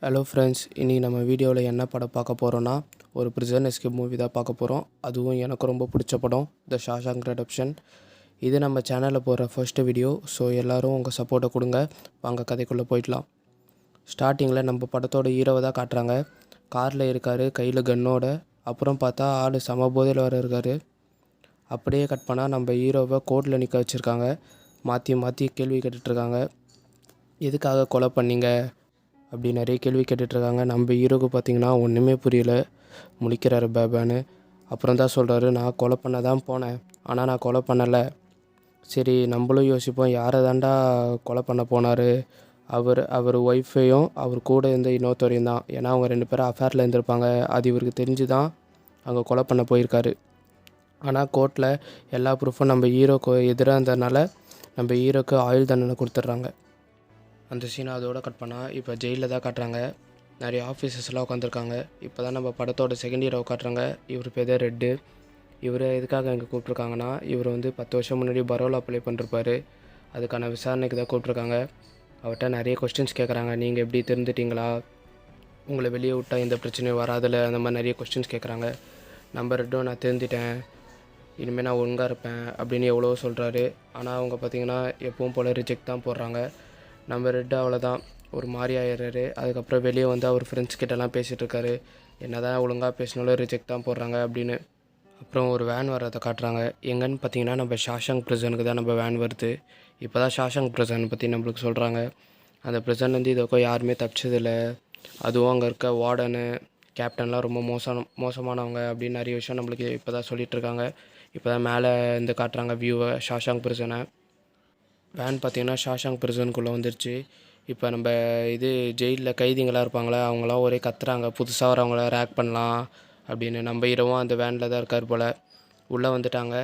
Hello friends, இன்றைக்கி நம்ம வீடியோவில் என்ன படம் பார்க்க போகிறோன்னா ஒரு பிரிசன் எஸ்கேப் மூவி தான் பார்க்க போகிறோம். அதுவும் எனக்கு ரொம்ப பிடிச்ச படம் த ஷாஷாங்க் ரெடெம்ப்ஷன். இது நம்ம சேனலில் போகிற ஃபர்ஸ்ட் வீடியோ. ஸோ எல்லோரும் உங்கள் சப்போர்ட்டை கொடுங்க. வாங்க கதைக்குள்ளே போயிடலாம். ஸ்டார்டிங்கில் நம்ம படத்தோட ஹீரோவை தான் காட்டுறாங்க. காரில் இருக்கார், கையில் கன்னோட. அப்புறம் பார்த்தா ஆள் சமபோதையில் வர இருக்கார். அப்படியே கட் பண்ணால் நம்ம ஹீரோவை கோர்ட்டில் நிற்க வச்சுருக்காங்க. மாற்றி மாற்றி கேள்வி கேட்டுட்ருக்காங்க. எதுக்காக கொலை பண்ணீங்க அப்படி நிறைய கேள்வி கேட்டுட்ருக்காங்க. நம்ம ஹீரோக்கு பார்த்திங்கன்னா ஒன்றுமே புரியல, முழிக்கிறாரு பேபான்னு. அப்புறம் தான் சொல்கிறாரு, நான் கொலை பண்ண தான் போனேன், ஆனால் நான் கொலை பண்ணலை. சரி, நம்மளும் யோசிப்போம், யாரை தாண்டா கொலை பண்ண போனார்? அவர் ஒய்ஃபையும் அவர் கூட இருந்த இன்னொருத்தரையும் தான். ஏன்னா அவங்க 2 பேரும் அஃபேரில் இருந்திருப்பாங்க. அது இவருக்கு தெரிஞ்சு தான் அங்கே கொலை பண்ண போயிருக்காரு. ஆனால் கோர்ட்டில் எல்லா ப்ரூஃபும் நம்ம ஹீரோக்கு எதிராக இருந்ததுனால நம்ம ஹீரோக்கு ஆயுள் தண்டனை கொடுத்துட்றாங்க. அந்த சீனை அதோடு கட் பண்ணால் இப்போ ஜெயிலில் தான் காட்டுறாங்க. நிறைய ஆஃபீஸர்ஸ்லாம் உட்காந்துருக்காங்க. இப்போ தான் நம்ம படத்தோட செகண்ட் ஹீரோ காட்டுறாங்க. இவர் பேர் தான் ரெட்டு. இவர் எதுக்காக இங்கே கூப்பிட்ருக்காங்கன்னா, இவர் 10 வருஷம் முன்னாடி பரோல் அப்ளை பண்ணிருப்பார். அதுக்கான விசாரணைக்கு தான் கூப்பிட்ருக்காங்க. அவர்கிட்ட நிறைய கொஸ்டின்ஸ் கேட்குறாங்க. நீங்கள் எப்படி தெரிஞ்சிட்டிங்களா, உங்களை வெளியே விட்டால் எந்த பிரச்சனையும் வராதில்ல, அந்த மாதிரி நிறைய கொஸ்டின்ஸ் கேட்குறாங்க. நம்ம ரெட்டும் நான் தெரிஞ்சிட்டேன், இனிமேல் நான் ஒழுங்காக இருப்பேன் அப்படின்னு எவ்வளோ சொல்கிறாரு. ஆனால் அவங்க பார்த்திங்கன்னா எப்பவும் போல் ரிஜெக்ட் தான் போடுறாங்க. நம்ம ரெட்டு அவ்வளோதான், ஒரு மாதிரி ஆயிடுறாரு. அதுக்கப்புறம் வெளியே அவர் ஃப்ரெண்ட்ஸ் கிட்டலாம் பேசிகிட்ருக்காரு. என்ன தான் ஒழுங்காக பேசினாலும் ரிஜெக்ட் தான் போடுறாங்க அப்படின்னு. அப்புறம் ஒரு வேன் வர்றதை காட்டுறாங்க. எங்கன்னு பார்த்தீங்கன்னா நம்ம ஷாஷாங்க் ப்ரிசனுக்கு தான் நம்ம வேன் வருது. இப்போ தான் ஷாஷாங்க் ப்ரிசன் பற்றி நம்மளுக்கு சொல்கிறாங்க. அந்த ப்ரிசன்லேருந்து இதுக்கோ யாருமே தப்பிச்சதில்லை. அதுவும் அங்கே இருக்க வார்டனு, கேப்டன்லாம் ரொம்ப மோசமானவங்க அப்படின்னு நிறைய விஷயம் நம்மளுக்கு இப்போ தான் சொல்லிகிட்ருக்காங்க. இப்போ தான் மேலே இருந்து காட்டுறாங்க வியூவை, ஷாஷாங்க் ப்ரிசனை. வேன் பார்த்திங்கன்னா ஷாஷாங்க் ப்ரிசனுக்குள்ளே வந்துருச்சு. இப்போ நம்ம ஜெயிலில் கைதிங்களாக இருப்பாங்களே, அவங்களாம் ஒரே கத்துறாங்க, புதுசாக வரவங்கள ரேக் பண்ணலாம் அப்படின்னு. நம்ம ஹீரோவும் அந்த வேனில் தான் இருக்கார் போல். உள்ளே வந்துட்டாங்க.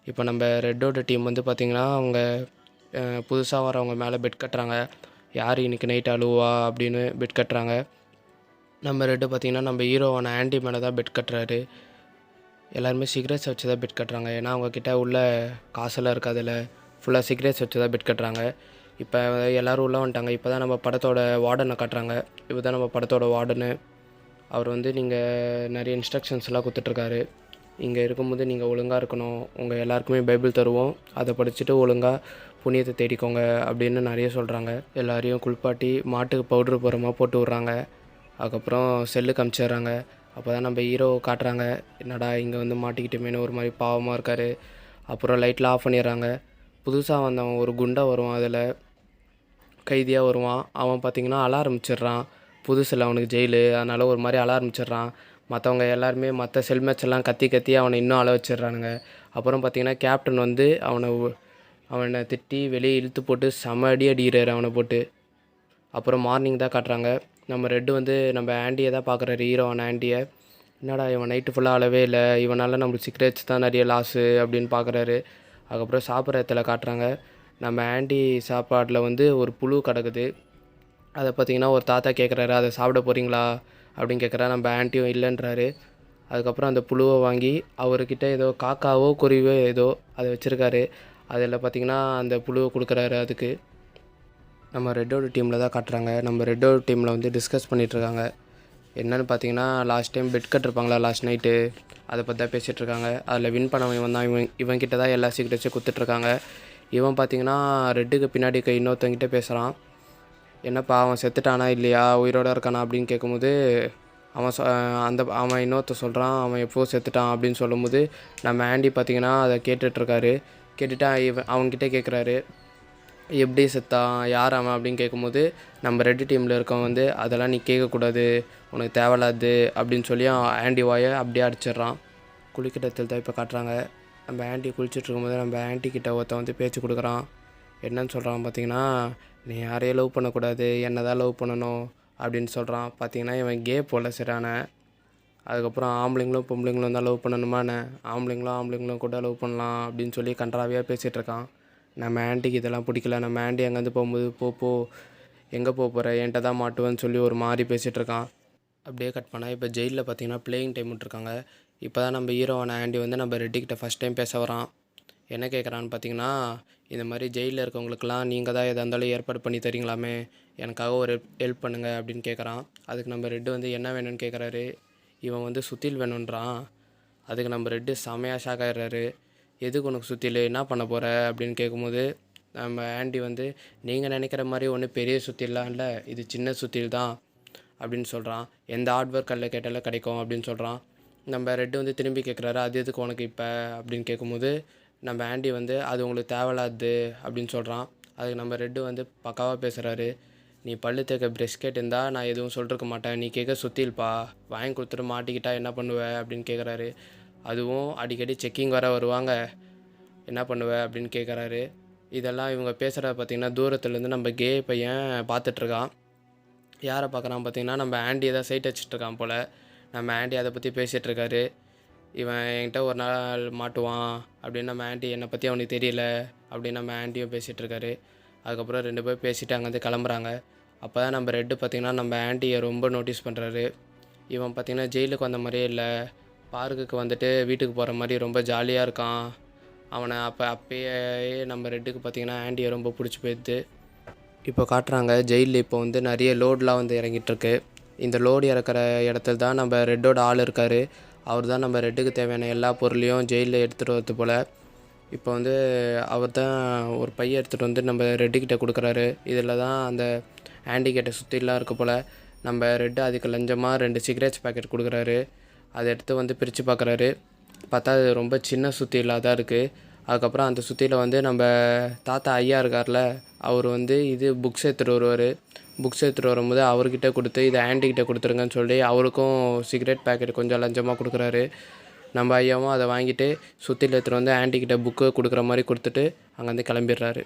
இப்போ நம்ம ரெட்டோட டீம் பார்த்திங்கன்னா அவங்க புதுசாக வரவங்க மேலே பெட் கட்டுறாங்க. யார் இன்றைக்கி நைட் அழுவா அப்படின்னு பெட் கட்டுறாங்க. நம்ம ரெட்டு பார்த்திங்கன்னா நம்ம ஹீரோவான ஆண்டி மேலே தான் பெட் கட்டுறாரு. எல்லாருமே சிகரெட்ஸ் வச்சு தான் பெட் கட்டுறாங்க. ஏன்னா அவங்கக்கிட்ட உள்ள காசெல்லாம் இருக்காதில்ல, ஃபுல்லாக சிகரெட்ஸ் வச்சு தான் பெட் கட்டுறாங்க. இப்போ எல்லோரும் உள்ளே வந்துட்டாங்க. இப்போ தான் நம்ம படத்தோட வார்டனை காட்டுறாங்க. இப்போ தான் நம்ம படத்தோட வார்டனு. அவர் நீங்கள் நிறைய இன்ஸ்ட்ரக்ஷன்ஸ்லாம் கொடுத்துட்ருக்காரு. இங்கே இருக்கும்போது நீங்கள் ஒழுங்காக இருக்கணும், உங்கள் எல்லாருக்குமே பைபிள் தருவோம், அதை படிச்சுட்டு ஒழுங்காக புண்ணியத்தை தேடிக்கோங்க அப்படின்னு நிறைய சொல்கிறாங்க. எல்லாரையும் குளிப்பாட்டி மாட்டுக்கு பவுட்ரு போகிறமா போட்டு விட்றாங்க. அதுக்கப்புறம் செல்லுக்கு அமுச்சிடுறாங்க. அப்போ தான் நம்ம ஹீரோ காட்டுறாங்க, என்னடா இங்கே மாட்டிக்கிட்டோமேனு ஒரு மாதிரி பாவமாக இருக்கார். அப்புறம் லைட்லாம் ஆஃப் பண்ணிடுறாங்க. புதுசாக வந்தவன் ஒரு குண்டை வருவான், அதில் கைதியாக வருவான். அவன் பார்த்திங்கன்னா அழ ஆரம்பிச்சிடுறான். புதுசில் அவனுக்கு ஜெயிலு, அதனால் ஒரு மாதிரி அழ ஆரம்பிச்சிடுறான். மற்றவங்க எல்லாருமே மற்ற செல்மேட்ஸ் எல்லாம் கத்தி கத்தி அவனை இன்னும் அழ வச்சிடுறானுங்க. அப்புறம் பார்த்திங்கன்னா கேப்டன் அவனை திட்டி வெளியே இழுத்து போட்டு செம அடி அடிக்கிறாரு அவனை போட்டு. அப்புறம் மார்னிங் தான் காட்டுறாங்க. நம்ம ரெட்டு நம்ம ஆண்டியை தான் பார்க்குறாரு, ஹீரோவான ஆண்டியை. என்னடா இவன் நைட்டு ஃபுல்லாக அழவே இல்லை, இவனால் நம்மளுக்கு சிகரெட்ஸ் தான் நிறைய லாஸு அப்படின்னு பார்க்குறாரு. அதுக்கப்புறம் சாப்பிட்ற இடத்துல காட்டுறாங்க. நம்ம ஆண்டி சாப்பாட்டில் ஒரு புழு கிடக்குது. அதை பார்த்திங்கன்னா ஒரு தாத்தா கேட்குறாரு, அதை சாப்பிட போகிறீங்களா அப்படின்னு கேட்குறா. நம்ம ஆண்டியும் இல்லைன்றாரு. அதுக்கப்புறம் அந்த புழுவை வாங்கி அவர்கிட்ட ஏதோ காக்காவோ குருவியோ ஏதோ அதை வச்சுருக்காரு. அதில் பார்த்திங்கன்னா அந்த புழுவை கொடுக்குறாரு. அதுக்கு நம்ம ரெட்டோட டீமில் தான் காட்டுறாங்க. நம்ம ரெட்டோட டீமில் டிஸ்கஸ் பண்ணிகிட்ருக்காங்க. என்னென்னு பார்த்தீங்கன்னா, லாஸ்ட் டைம் பெட் கட்டிருப்பாங்களா லாஸ்ட் நைட்டு, அதை பற்றி தான் பேசிகிட்ருக்காங்க. அதில் வின் பண்ணவன் இவன் தான். இவன்கிட்ட தான் எல்லா சீக்கிரட்ஸும் கொடுத்துட்ருக்காங்க. இவன் பார்த்திங்கன்னா ரெட்டுக்கு பின்னாடி இன்னொருத்தங்கிட்ட பேசுகிறான். என்னப்பா அவன் செத்துட்டானா இல்லையா, உயிரோடு இருக்கானா அப்படின்னு கேட்கும்போது அவன் இன்னொருத்த சொல்கிறான், அவன் எப்போ செத்துட்டான் அப்படின்னு சொல்லும்போது நம்ம ஆண்டி பார்த்திங்கன்னா அதை கேட்டுட்ருக்காரு. கேட்டுட்டு அவன்கிட்ட கேட்குறாரு, எப்படி செத்தான், யார் அவன் அப்படின்னு கேட்கும்போது நம்ம ரெட்டு டீமில் இருக்கவன் அதெல்லாம் நீ கேட்கக்கூடாது, உனக்கு தேவையில்லாது அப்படின்னு சொல்லி ஆண்டி வாயை அப்படியே அடிச்சிட்றான். குளிக்கிட்டத்தில் தான் இப்போ காட்டுறாங்க. நம்ம ஆண்டி குளிச்சுட்ருக்கும்போது நம்ம ஆண்டிக்கிட்ட ஒருத்தன் பேச்சு கொடுக்குறான். என்னன்னு சொல்கிறான் பார்த்திங்கன்னா, நீ யாரையும் லவ் பண்ணக்கூடாது, என்ன தான் லவ் பண்ணணும் அப்படின்னு சொல்கிறான். பார்த்திங்கன்னா இவன் கே போல் சரியான. அதுக்கப்புறம் ஆம்பளைங்களும் பொம்பளைங்களும் தான் லவ் பண்ணணுமான்னு, ஆம்பளைங்களும் கூட லவ் பண்ணலாம் அப்படின்னு சொல்லி கன்றாவியாக பேசிகிட்ருக்கான். நம்ம ஆண்டிக்கு இதெல்லாம் பிடிக்கல. நம்ம ஆண்டி அங்கேருந்து போகும்போது போ எங்கே போகிற, என்கிட்ட தான் மாட்டுவேன்னு சொல்லி ஒரு மாதிரி பேசிகிட்ருக்கான். அப்படியே கட் பண்ணால் இப்போ ஜெயிலில் பார்த்திங்கன்னா பிளேயிங் டைம் விட்ருக்காங்க. இப்போ தான் நம்ம ஹீரோவான ஆண்டி நம்ம ரெட்டிக்கிட்ட ஃபஸ்ட் டைம் பேச வரான். என்ன கேட்குறான்னு பார்த்தீங்கன்னா, இந்த மாதிரி ஜெயிலில் இருக்கவங்களுக்கெல்லாம் நீங்கள் தான் எதா இருந்தாலும் ஏற்பாடு பண்ணி தரீங்களாமே, எனக்காக ஒரு ஹெல்ப் பண்ணுங்கள் அப்படின்னு கேட்குறான். அதுக்கு நம்ம ரெட்டு வந்து என்ன வேணும்னு கேட்குறாரு. இவன் வந்து சுத்தியல் வேணுன்றான். அதுக்கு நம்ம ரெட்டு செமையாக ஷாக் ஆகிடுறாரு. எதுக்கு உனக்கு சுத்தியல், என்ன பண்ண போகிற அப்படின்னு கேட்கும்போது, நம்ம ஆண்டி வந்து நீங்கள் நினைக்கிற மாதிரி ஒன்றும் பெரிய சுத்தியல்லாம் இல்லை, இது சின்ன சுத்தியல் தான் அப்படின்னு சொல்கிறான். எந்த ஹார்ட்வேர் கல்லில் கேட்டாலும் கிடைக்கும் அப்படின்னு சொல்கிறான். நம்ம ரெட்டு வந்து திரும்பி கேட்குறாரு, அது எதுக்கு உனக்கு இப்போ அப்படின்னு கேட்கும்போது, நம்ம ஆண்டி வந்து அது உங்களுக்கு தேவையில்லாது அப்படின்னு சொல்கிறான். அதுக்கு நம்ம ரெட்டு வந்து பக்காவாக பேசுகிறாரு. நீ பல்லு தேக்க ப்ரெஷ் கேட்டிருந்தா நான் எதுவும் சொல்லிருக்க மாட்டேன், நீ கேட்க சுத்தில்ப்பா, வாங்கி கொடுத்துட்டு மாட்டிக்கிட்டா என்ன பண்ணுவ அப்படின்னு கேட்குறாரு. அதுவும் அடிக்கடி செக்கிங் வர வருவாங்க, என்ன பண்ணுவ அப்படின்னு கேட்குறாரு. இதெல்லாம் இவங்க பேசுகிறத பார்த்திங்கன்னா தூரத்துலேருந்து நம்ம கே பையன் பார்த்துட்ருக்கான். யாரை பார்க்குறான் பார்த்தீங்கன்னா, நம்ம ஆண்டியை தான் சைட் அடிச்சிட்ருக்கான் போல். நம்ம ஆண்டி அதை பற்றி பேசிகிட்ருக்காரு. இவன் என்கிட்ட ஒரு நாள் மாட்டுவான் அப்படின்னு நம்ம ஆண்டி, என்னை பற்றி அவனுக்கு தெரியல அப்படின்னு நம்ம ஆண்டியும் பேசிகிட்ருக்காரு. அதுக்கப்புறம் 2 பேர் பேசிவிட்டு அங்கேருந்து கிளம்புறாங்க. அப்போ தான் நம்ம ரெட்டு பார்த்திங்கன்னா நம்ம ஆண்டியை ரொம்ப நோட்டீஸ் பண்ணுறாரு. இவன் பார்த்திங்கன்னா ஜெயிலுக்கு வந்த மாதிரியே இல்லை, பார்க்குக்கு வந்துட்டு வீட்டுக்கு போகிற மாதிரி ரொம்ப ஜாலியாக இருக்கான். அவனை அப்பயே நம்ம ரெட்டுக்கு பார்த்திங்கன்னா ஆண்டியை ரொம்ப பிடிச்சி போயிடுது. இப்போ காட்டுறாங்க ஜெயிலில் இப்போ வந்து நிறைய லோடெலாம் வந்து இறங்கிட்டுருக்கு. இந்த லோடு இறக்குற இடத்துல தான் நம்ம ரெட்டோட ஆள் இருக்கார். அவர் தான் நம்ம ரெட்டுக்கு தேவையான எல்லா பொருளையும் ஜெயிலில் எடுத்துகிட்டு வரது போல். இப்போ வந்து அவர் தான் ஒரு பையை எடுத்துகிட்டு வந்து நம்ம ரெட்டுக்கிட்ட கொடுக்குறாரு. இதில் தான் அந்த ஆண்டிகிட்ட சுற்றிலாம் இருக்க போல். நம்ம ரெட்டு அதுக்கு லஞ்சமாக 2 சிகரெட்ஸ் பேக்கெட் கொடுக்குறாரு. அதை எடுத்து வந்து பிரித்து பார்க்குறாரு. பார்த்தா அது ரொம்ப சின்ன சுத்தியிலாக தான் இருக்குது. அதுக்கப்புறம் அந்த சுத்தியில் வந்து நம்ம தாத்தா ஐயா இருக்கார்ல, அவர் வந்து இது புக்ஸ் எடுத்துகிட்டு வருவார். புக்ஸ் எடுத்துகிட்டு வரும்போது அவர்கிட்ட கொடுத்து இதை ஆண்டிகிட்ட கொடுத்துருங்கன்னு சொல்லி அவருக்கும் சிகரெட் பேக்கெட் கொஞ்சம் லஞ்சமாக கொடுக்குறாரு. நம்ம ஐயாவும் அதை வாங்கிட்டு சுத்தியில் எடுத்துகிட்டு வந்து ஆண்டிகிட்ட புக்கு கொடுக்குற மாதிரி கொடுத்துட்டு அங்கேருந்து கிளம்பிடுறாரு.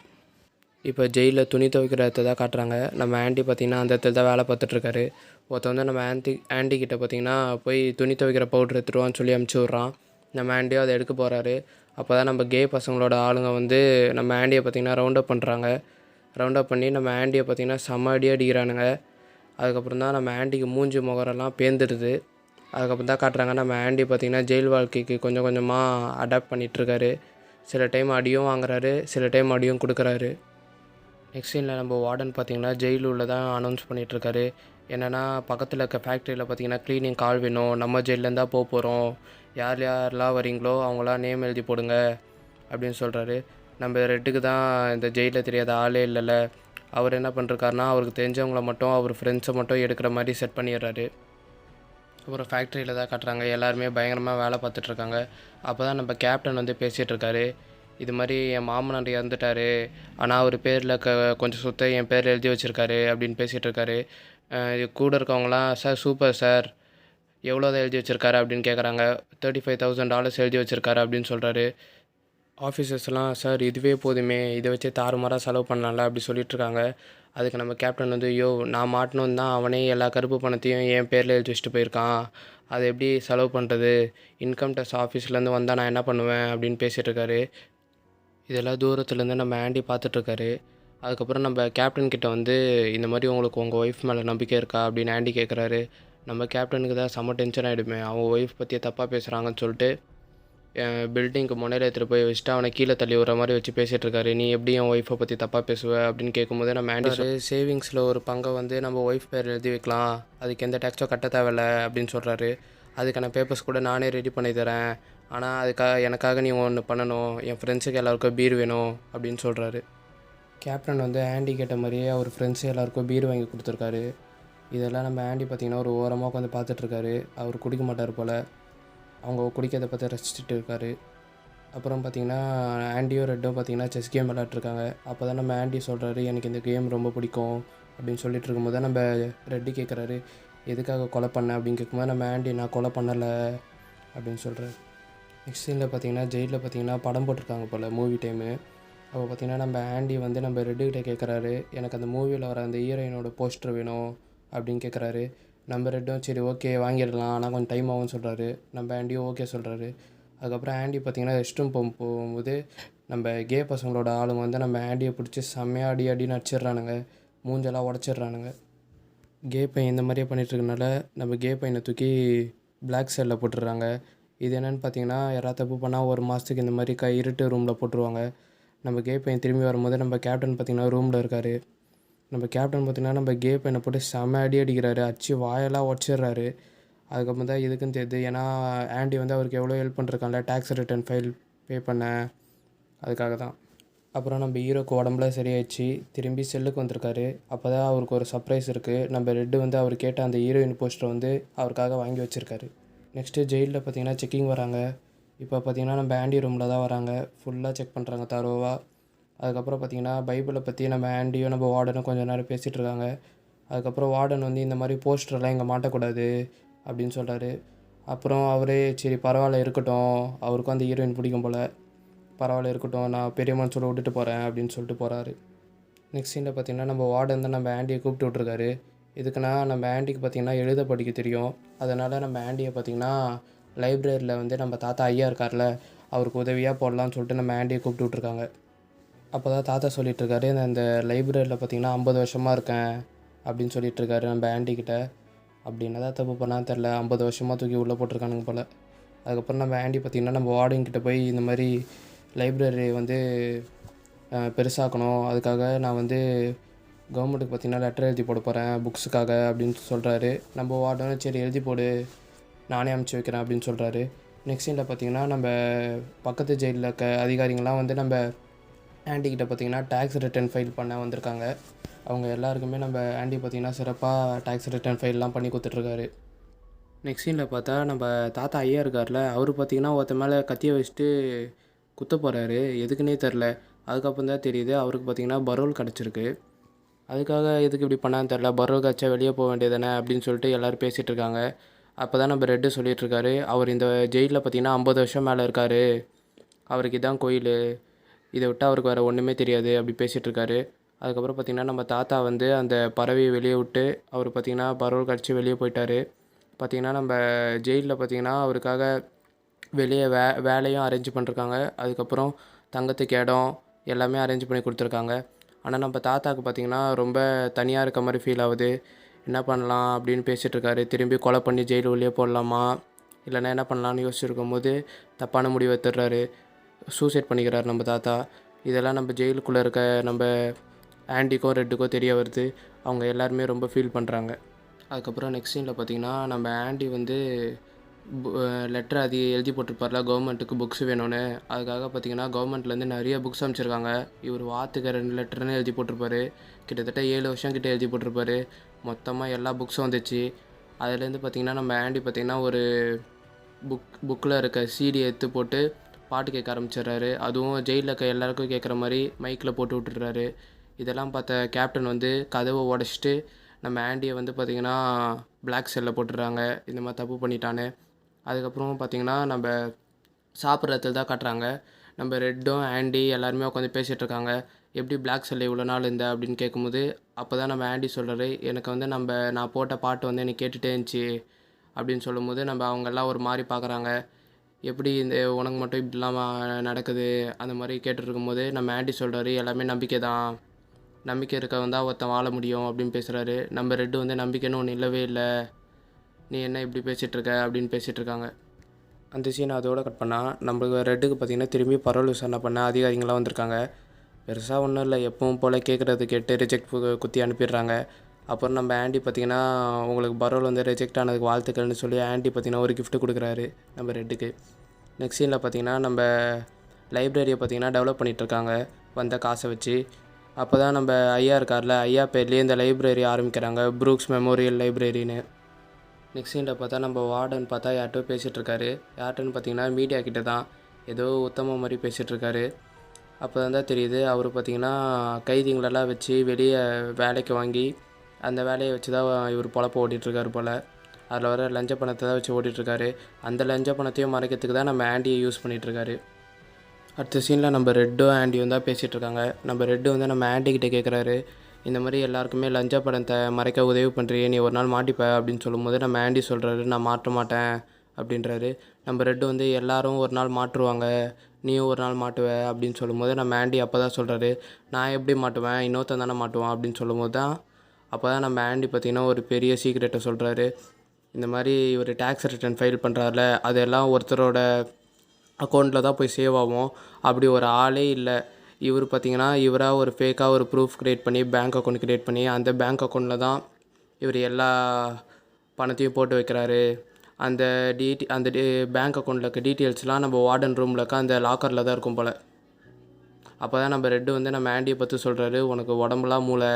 இப்போ ஜெயிலில் துணி துவைக்கிற இடத்த தான் காட்டுறாங்க. நம்ம ஆண்டி பார்த்திங்கன்னா அந்த இடத்துல தான் வேலை பார்த்துட்ருக்காரு. ஒருத்த வந்து நம்ம ஆண்டிகிட்ட பார்த்திங்கன்னா போய் துணி துவைக்கிற பவுட்ரு எடுத்துருவான்னு சொல்லி அமுச்சு விட்றான். நம்ம ஆண்டியும் அதை எடுக்க போகிறாரு. அப்போ தான் நம்ம கே பசங்களோட ஆளுங்க வந்து நம்ம ஆண்டியை பார்த்திங்கன்னா ரவுண்ட் அப் பண்ணுறாங்க. ரவுண்ட் அப் பண்ணி நம்ம ஆண்டியை பார்த்திங்கன்னா செம்ம அடி அடிக்கிறானுங்க. அதுக்கப்புறம் தான் நம்ம ஆண்டிக்கு மூஞ்சி முகரெல்லாம் பேந்துடுது. அதுக்கப்புறம் தான் காட்டுறாங்க நம்ம ஆண்டி பார்த்திங்கன்னா ஜெயில் வாழ்க்கைக்கு கொஞ்சம் கொஞ்சமாக அடாப்ட் பண்ணிகிட்ருக்காரு. சில டைம் அடியும் வாங்குறாரு, சில டைம் அடியும் கொடுக்குறாரு. நெக்ஸ்ட் சீனில் நம்ம வார்டன் பார்த்திங்கன்னா ஜெயில் உள்ள தான் அனௌன்ஸ் பண்ணிகிட்ருக்காரு. என்னென்னா பக்கத்தில் இருக்க ஃபேக்ட்ரியில் பார்த்திங்கன்னா க்ளீனிங் கால் வேணும், நம்ம ஜெயிலேருந்து தான் போகிறோம், யார் யாரெல்லாம் வரீங்களோ அவங்களாம் நேம் எழுதி போடுங்க அப்படின்னு சொல்கிறாரு. நம்ம ரெட்டுக்கு தான் இந்த ஜெயிலில் தெரியாத ஆளே இல்லைல்ல, அவர் என்ன பண்ணிருக்காருனா அவருக்கு தெரிஞ்சவங்கள மட்டும் அவர் ஃப்ரெண்ட்ஸை மட்டும் எடுக்கிற மாதிரி செட் பண்ணிடுறாரு. அப்புறம் ஃபேக்ட்ரியில் தான் காட்டுறாங்க, எல்லாருமே பயங்கரமாக வேலை பார்த்துட்ருக்காங்க. அப்போ தான் நம்ம கேப்டன் வந்து பேசிகிட்ருக்காரு. இது மாதிரி என் மாமனார் இறந்துட்டார், ஆனால் அவர் பேரில் கொஞ்சம் சொத்தை என் பேரில் எழுதி வச்சுருக்காரு அப்படின்னு பேசிகிட்ருக்காரு. கூட இருக்கவங்களாம் சார் சூப்பர் சார், எவ்வளோ தான் எழுதி வச்சுருக்காரு அப்படின்னு கேட்குறாங்க. $35,000 எழுதி வச்சுருக்காரு அப்படின்னு சொல்கிறாரு. ஆஃபீஸர்ஸ்லாம் சார் இதுவே போதுமே, இதை வச்சு தாறுமாறாக செலவு பண்ணலாம்ல அப்படி சொல்லிகிட்ருக்காங்க. அதுக்கு நம்ம கேப்டன் வந்து நான் மாட்டணுன்னு தான் அவனே எல்லா கருப்பு பணத்தையும் என் பேரில் எழுதி வச்சுட்டு போயிருக்கான், அதை எப்படி செலவு பண்ணுறது, இன்கம் டேக்ஸ் ஆஃபீஸ்லேருந்து வந்தால் நான் என்ன பண்ணுவேன் அப்படின்னு பேசிகிட்ருக்காரு. இதெல்லாம் தூரத்துலேருந்து நம்ம ஆண்டி பார்த்துட்ருக்காரு. அதுக்கப்புறம் நம்ம கேப்டன் கிட்ட வந்து இந்த மாதிரி உங்களுக்கு உங்கள் ஒய்ஃப் மேலே நம்பிக்கை இருக்கா அப்படின்னு ஆண்டி கேட்குறாரு. நம்ம கேப்டனுக்கு தான் செம்ம டென்ஷன் ஆகிடுமே, அவங்க ஒய்ஃப் பற்றியே தப்பாக பேசுகிறாங்கன்னு சொல்லிட்டு பில்டிங்க்கு முனையில் எடுத்துகிட்டு போய் வச்சுட்டு அவனை கீழே தள்ளி விடுற மாதிரி வச்சு பேசிகிட்ருக்காரு. நீ எப்படி என் ஒய்ஃபை பற்றி தப்பாக பேசுவ அப்படின்னு கேட்கும்போது நம்ம ஆண்டி சேவிங்ஸில் ஒரு பங்கை வந்து நம்ம ஒய்ஃப் பேர் எழுதி வைக்கலாம், அதுக்கு எந்த டேக்ஸோ கட்ட தேவையில்ல அப்படின்னு சொல்கிறாரு. அதுக்கான பேப்பர்ஸ் கூட நானே ரெடி பண்ணி தரேன், ஆனால் எனக்காக நீ ஒன்று பண்ணணும், என் ஃப்ரெண்ட்ஸுக்கு எல்லாருக்கும் பீர் வேணும் அப்படின்னு சொல்கிறாரு. கேப்டன் வந்து ஆண்டி கேட்ட மாதிரியே அவர் ஃப்ரெண்ட்ஸு எல்லாருக்கும் பீர் வாங்கி கொடுத்துருக்காரு. இதெல்லாம் நம்ம ஆண்டி பார்த்திங்கன்னா ஒரு ஓரமாக உட்காந்து பார்த்துட்ருக்காரு. அவர் குடிக்க மாட்டார் போல். அவங்க குடிக்கிறத பார்த்து ரசிச்சுட்டு இருக்காரு. அப்புறம் பார்த்திங்கன்னா ஆண்டியும் ரெட்டும் பார்த்திங்கன்னா செஸ் கேம் விளையாட்ருக்காங்க. அப்போ தான் நம்ம ஆண்டி சொல்கிறாரு, எனக்கு இந்த கேம் ரொம்ப பிடிக்கும் அப்படின்னு சொல்லிட்டு இருக்கும்போது தான் நம்ம ரெட்டு கேட்குறாரு, எதுக்காக கொலை பண்ண அப்படின்னு கேட்கும்போது நம்ம ஆண்டி நான் கொலை பண்ணலை அப்படின்னு சொல்கிறாரு. நெக்ஸ்ட் சீனில் பார்த்திங்கன்னா ஜெயிலில் பார்த்திங்கன்னா படம் போட்டிருக்காங்க போல், மூவி டைமு. அப்போ பார்த்திங்கன்னா நம்ம ஆண்டி வந்து நம்ம ரெட்டுக்கிட்ட கேட்குறாரு, எனக்கு அந்த மூவியில் வர அந்த ஹீரோயினோட போஸ்டர் வேணும் அப்படின்னு கேட்குறாரு. நம்ம ரெட்டும் சரி ஓகே வாங்கிடலாம், ஆனால் கொஞ்சம் டைம் ஆகும்னு சொல்கிறாரு. நம்ம ஆண்டியும் ஓகே சொல்கிறாரு. அதுக்கப்புறம் ஆண்டி பார்த்திங்கன்னா ரெஸ்ட் ரூம் போகும்போது நம்ம கே பசங்களோட ஆளுங்க வந்து நம்ம ஆண்டியை பிடிச்சி செம்மையாக அடின்னு அடிச்சிடுறானுங்க, மூஞ்செல்லாம் உடச்சிட்றானுங்க. கே பையன் இந்த மாதிரியே பண்ணிகிட்ருக்கனால நம்ம கே பையனை தூக்கி பிளாக் செல்லில் போட்டுடுறாங்க. இது என்னென்னு பார்த்தீங்கன்னா, யாராவது தப்பு பண்ணால் 1 மாதத்துக்கு இந்த மாதிரி இருட்டு ரூமில் போட்டுருவாங்க. நம்ம கே பையன் திரும்பி வரும்போது நம்ம கேப்டன் பார்த்தீங்கன்னா ரூமில் இருக்கார். நம்ம கேப்டன் பார்த்தீங்கன்னா நம்ம கே பையனை போட்டு செம அடி அடிக்கிறாரு. அடிச்சு வாயெல்லாம் உடச்சிடுறாரு. அதுக்கப்புறம் தான் எதுக்குன்னு தெரியுது. ஏன்னா ஆண்டி வந்து அவருக்கு எவ்வளோ ஹெல்ப் பண்ணிருக்காங்கல்ல, டேக்ஸ் ரிட்டர்ன் ஃபைல் பே பண்ண, அதுக்காக தான். அப்புறம் நம்ம ஹீரோக்கு உடம்புல சரியாயிடுச்சு. திரும்பி செல்லுக்கு வந்திருக்காரு. அப்போ தான் அவருக்கு ஒரு சர்ப்ரைஸ் இருக்குது. நம்ம ரெட்டு வந்து அவர் கேட்ட அந்த ஹீரோயின் போஸ்டரை வந்து அவருக்காக வாங்கி வச்சுருக்காரு. நெக்ஸ்ட்டு ஜெயிலில் பார்த்தீங்கன்னா செக்கிங் வராங்க. இப்போ பார்த்தீங்கன்னா நம்ம ஆண்டி ரூமில் தான் வராங்க. ஃபுல்லாக செக் பண்ணுறாங்க தரோவாக. அதுக்கப்புறம் பார்த்தீங்கன்னா பைபிளை பற்றி நம்ம ஆண்டியும் நம்ம வார்டனும் கொஞ்சம் நேரம் பேசிகிட்டு இருக்காங்க. அதுக்கப்புறம் வார்டன் வந்து இந்த மாதிரி போஸ்டர்லாம் இங்கே மாட்டக்கூடாது அப்படின்னு சொல்கிறாரு. அப்புறம் அவரே சரி பரவாயில்ல இருக்கட்டும், அவருக்கும் அந்த ஹீரோயின் பிடிக்கும் போல், பரவாயில்ல இருக்கட்டும், நான் பெரிய மனுஷோட விட்டுட்டு போகிறேன் அப்படின்னு சொல்லிட்டு போகிறாரு. நெக்ஸ்ட் சீனில் பார்த்திங்கன்னா நம்ம வார்டன் தான் நம்ம ஆண்டியை கூப்பிட்டு விட்ருக்காரு. இதுக்குன்னா நம்ம ஆண்டிக்கு பார்த்திங்கன்னா எழுத படிக்க தெரியும். அதனால் நம்ம ஆண்டியை பார்த்திங்கன்னா லைப்ரரியில் வந்து நம்ம தாத்தா ஐயா இருக்கார்ல, அவருக்கு உதவியாக போடலான்னு சொல்லிட்டு நம்ம ஆண்டியை கூப்பிட்டு விட்ருக்காங்க. அப்போ தான் தாத்தா சொல்லிகிட்ருக்காரு, நான் இந்த லைப்ரரியில் பார்த்திங்கன்னா 50 வருஷமாக இருக்கேன் அப்படின்னு சொல்லிகிட்ருக்காரு நம்ம ஆண்டிக்கிட்ட. அப்படி என்ன தான் தப்பு பண்ணான்னு தெரில, 50 வருஷமாக தூக்கி உள்ளே போட்டிருக்கானுங்க போல். அதுக்கப்புறம் நம்ம ஆண்டி பார்த்திங்கன்னா நம்ம வார்டன்கிட்ட போய் இந்த மாதிரி லைப்ரரி வந்து பெருசாக்கணும், அதுக்காக நான் வந்து கவர்மெண்ட்டுக்கு பார்த்திங்கன்னா லெட்டர் எழுதி போட போகிறேன் புக்ஸுக்காக அப்படின்னு சொல்கிறாரு. நம்ம வார்டனும் சரி எழுதி போடு, நானே அனுப்பிச்சி வைக்கிறேன் அப்படின்னு சொல்கிறாரு. நெக்ஸ்ட் சீனில் பார்த்திங்கன்னா நம்ம பக்கத்து ஜெயிலில் இருக்க அதிகாரிங்கள்லாம் வந்து நம்ம ஆண்டிக்கிட்ட பார்த்திங்கன்னா டேக்ஸ் ரிட்டர்ன் ஃபைல் பண்ண வந்திருக்காங்க. அவங்க எல்லாருக்குமே நம்ம ஆண்டி பார்த்திங்கன்னா சிறப்பாக டேக்ஸ் ரிட்டர்ன் ஃபைல்லாம் பண்ணி கொடுத்துட்ருக்காரு. நெக்ஸ்ட் சீனில் பார்த்தா நம்ம தாத்தா ஐயா இருக்கார்ல, அவர் பார்த்திங்கன்னா ஒருத்த மேலே கத்தியை வச்சுட்டு குத்த போகிறாரு. எதுக்குன்னே தெரில. அதுக்கப்புறம் தான் தெரியுது அவருக்கு பார்த்திங்கன்னா பரோல் கிடச்சிருக்கு. அதுக்காக எதுக்கு இப்படி பண்ணான்னு தெரில, பரோல் கிடச்சா வெளியே போக வேண்டியதானே அப்படின்னு சொல்லிட்டு எல்லோரும் பேசிகிட்டு இருக்காங்க. அப்போ தான் நம்ம ரெட்டு சொல்லிகிட்ருக்காரு, அவர் இந்த ஜெயிலில் பார்த்திங்கன்னா 50 வருஷம் மேலே இருக்கார், அவருக்கு இதான் கோயில், இதை விட்டால் அவருக்கு வேறு ஒன்றுமே தெரியாது அப்படி பேசிகிட்ருக்காரு. அதுக்கப்புறம் பார்த்திங்கன்னா நம்ம தாத்தா வந்து அந்த பறவையை வெளியே விட்டு அவர் பார்த்திங்கன்னா பரோல் கிடச்சி வெளியே போயிட்டார். பார்த்திங்கன்னா நம்ம ஜெயிலில் பார்த்திங்கன்னா அவருக்காக வெளியே வேலையும் அரேஞ்ச் பண்ணிருக்காங்க. அதுக்கப்புறம் தங்கத்துக்கு இடம் எல்லாமே அரேஞ்ச் பண்ணி கொடுத்துருக்காங்க. ஆனால் நம்ம தாத்தாவுக்கு பார்த்திங்கன்னா ரொம்ப தனியாக இருக்க மாதிரி ஃபீல் ஆகுது. என்ன பண்ணலாம் அப்படின்னு பேசிகிட்ருக்காரு. திரும்பி கொலை பண்ணி ஜெயில் உள்ளே போடலாமா, இல்லைன்னா என்ன பண்ணலான்னு யோசிச்சுருக்கும் போது தப்பான முடிவு எடுத்துடுறாரு. சூசைட் பண்ணிக்கிறார் நம்ம தாத்தா. இதெல்லாம் நம்ம ஜெயிலுக்குள்ளே இருக்க நம்ம ஆண்டிக்கோ ரெட்டுக்கோ தெரிய வருது. அவங்க எல்லாருமே ரொம்ப ஃபீல் பண்ணுறாங்க. அதுக்கப்புறம் நெக்ஸ்ட் சீனில் பார்த்திங்கன்னா நம்ம ஆண்டி வந்து லெட்டர் அது எழுதி போட்டிருப்பார்ல கவர்மெண்ட்டுக்கு புக்ஸ் வேணும்னு. அதுக்காக பார்த்திங்கன்னா கவர்மெண்ட்லேருந்து நிறைய புக்ஸ் அனுப்பிச்சிருக்காங்க. இவர் வாத்துக்கு 2 லெட்டர்னு எழுதி போட்டிருப்பாரு. கிட்டத்தட்ட 7 வருஷம் கிட்டே எழுதி போட்டிருப்பாரு. மொத்தமாக எல்லா புக்ஸும் வந்துச்சு. அதுலேருந்து பார்த்திங்கன்னா நம்ம ஆண்டி பார்த்திங்கன்னா ஒரு புக்கில் இருக்க சிடி எடுத்து போட்டு பாட்டு கேட்க ஆரம்பிச்சிடுறாரு. அதுவும் ஜெயிலில் இருக்க எல்லாருக்கும் கேட்குற மாதிரி மைக்கில் போட்டு விட்டுறாரு. இதெல்லாம் பார்த்த கேப்டன் வந்து கதவை உடச்சிட்டு நம்ம ஆண்டியை வந்து பார்த்திங்கன்னா பிளாக் செல்லில் போட்டுடுறாங்க, இந்த மாதிரி தப்பு பண்ணிட்டான்னு. அதுக்கப்புறம் பார்த்திங்கன்னா நம்ம சாப்பிட்றதுல தான் காட்டுறாங்க. நம்ம ரெட்டும் ஆண்டி எல்லாருமே உட்காந்து பேசிகிட்ருக்காங்க. எப்படி பிளாக் செல்லில் இவ்வளோ நாள் இருந்த அப்படின்னு கேட்கும்போது அப்போ தான் நம்ம ஆண்டி சொல்கிறாரு, எனக்கு வந்து நான் போட்ட பாட்டு வந்து எனக்கு கேட்டுகிட்டே இருந்துச்சு அப்படின்னு சொல்லும்போது நம்ம அவங்கெல்லாம் ஒரு மாதிரி பார்க்குறாங்க. எப்படி இந்த உனக்கு மட்டும் இப்படிலாம் நடக்குது அந்த மாதிரி கேட்டுருக்கும்போது நம்ம ஆண்டி சொல்கிறாரு, எல்லாமே நம்பிக்கை தான், நம்பிக்கை இருக்கவன் தான் ஒருத்தன் வாழ முடியும் அப்படின்னு பேசுகிறாரு. நம்ம ரெட்டு வந்து நம்பிக்கைன்னு ஒன்று இல்லவே இல்லை, நீ என்ன இப்படி பேசிகிட்ருக்க அப்படின்னு பேசிகிட்ருக்காங்க. அந்த சீனை அதோடு கட் பண்ணால் நம்மளுக்கு ரெட்டுக்கு பார்த்திங்கன்னா திரும்பி பரவல் விசாரணை பண்ண அதிகாரிங்களாம் வந்திருக்காங்க. பெருசாக ஒன்றும் இல்லை, எப்பவும் போல் கேட்குறது கேட்டு ரிஜெக்ட் குத்தி அனுப்பிடுறாங்க. அப்புறம் நம்ம ஆண்டி பார்த்திங்கன்னா உங்களுக்கு பரோல் வந்து ரிஜெக்ட் ஆனதுக்கு வாழ்த்துக்கள்னு சொல்லி ஆண்டி பார்த்திங்கன்னா ஒரு கிஃப்ட் கொடுக்குறாரு நம்ம ரெட்டுக்கு. நெக்ஸ்ட் சீனில் பார்த்திங்கன்னா நம்ம லைப்ரரியை பார்த்திங்கன்னா டெவலப் பண்ணிகிட்ருக்காங்க வந்த காசை வச்சு. அப்போ தான் நம்ம ஐயா இருக்கார்ல, ஐயா பேர்லேயே இந்த லைப்ரரி ஆரம்பிக்கிறாங்க, ப்ரூக்ஸ் மெமோரியல் லைப்ரரின்னு. நெக்ஸ்ட் சீனில் பார்த்தா நம்ம வார்டன் பார்த்தா யார்கிட்டோ பேசிகிட்ருக்காரு. யார்கிட்டன்னு பார்த்திங்கன்னா மீடியா கிட்ட தான் ஏதோ உத்தம மாதிரி பேசிகிட்ருக்காரு. அப்போ தான் தெரியுது அவர் பார்த்திங்கன்னா கைதிங்களெல்லாம் வச்சு வெளியே வேலைக்கு வாங்கி அந்த வேலையை வச்சு தான் இவர் பொழப்ப ஓட்டிகிட்ருக்காரு போல். அதில் வர லஞ்ச பணத்தை தான் வச்சு ஓட்டிகிட்ருக்காரு. அந்த லஞ்ச பணத்தையும் மறைக்கிறதுக்கு தான் நம்ம ஆண்டியை யூஸ் பண்ணிகிட்ருக்காரு. அடுத்த சீனில் நம்ம ரெட்டும் ஆண்டியும் தான் பேசிகிட்ருக்காங்க. நம்ம ரெட்டு வந்து நம்ம ஆண்டிக்கிட்ட கேட்குறாரு, இந்த மாதிரி எல்லாருக்குமே லஞ்ச பணத்தை மறைக்க உதவி பண்ணுறியே, நீ ஒரு நாள் மாட்டிப்ப அப்படின்னு சொல்லும்போது நம்ம ஆண்டி சொல்கிறாரு, நான் மாட்ட மாட்டேன் அப்படின்றாரு. நம்ம ரெட்டு வந்து எல்லாரும் ஒரு நாள் மாட்டுருவாங்க, நீயும் ஒரு நாள் மாட்டுவ அப்படின்னு சொல்லும்போது நம்ம ஆண்டி அப்போ தான் சொல்கிறாரு, நான் எப்படி மாட்டுவேன், இன்னொருத்தன் தானே மாட்டுவான் அப்படின்னு சொல்லும்போது தான் அப்போ தான் நம்ம ஆண்டி பார்த்திங்கன்னா ஒரு பெரிய சீக்ரெட்டை சொல்கிறாரு. இந்த மாதிரி இவர் டேக்ஸ் ரிட்டர்ன் ஃபைல் பண்ணுறாருல அதெல்லாம் ஒருத்தரோட அக்கௌண்ட்டில் தான் போய் சேவ் ஆகும். அப்படி ஒரு ஆளே இல்லை. இவர் பார்த்தீங்கன்னா இவராக ஒரு ஃபேக்காக ஒரு ப்ரூஃப் க்ரியேட் பண்ணி பேங்க் அக்கௌண்ட் க்ரியேட் பண்ணி அந்த பேங்க் அக்கௌண்ட்டில் தான் இவர் எல்லா பணத்தையும் போட்டு வைக்கிறாரு. அந்த பேங்க் அக்கௌண்ட்டில் இருக்க டீட்டெயில்ஸ்லாம் நம்ம வார்டன் ரூமில் இருக்க அந்த லாக்கரில் தான் இருக்கும் போல். அப்போ தான் நம்ம ரெட்டு வந்து நம்ம ஆண்டியை பற்றி சொல்கிறாரு, உனக்கு உடம்புலாம் மூளை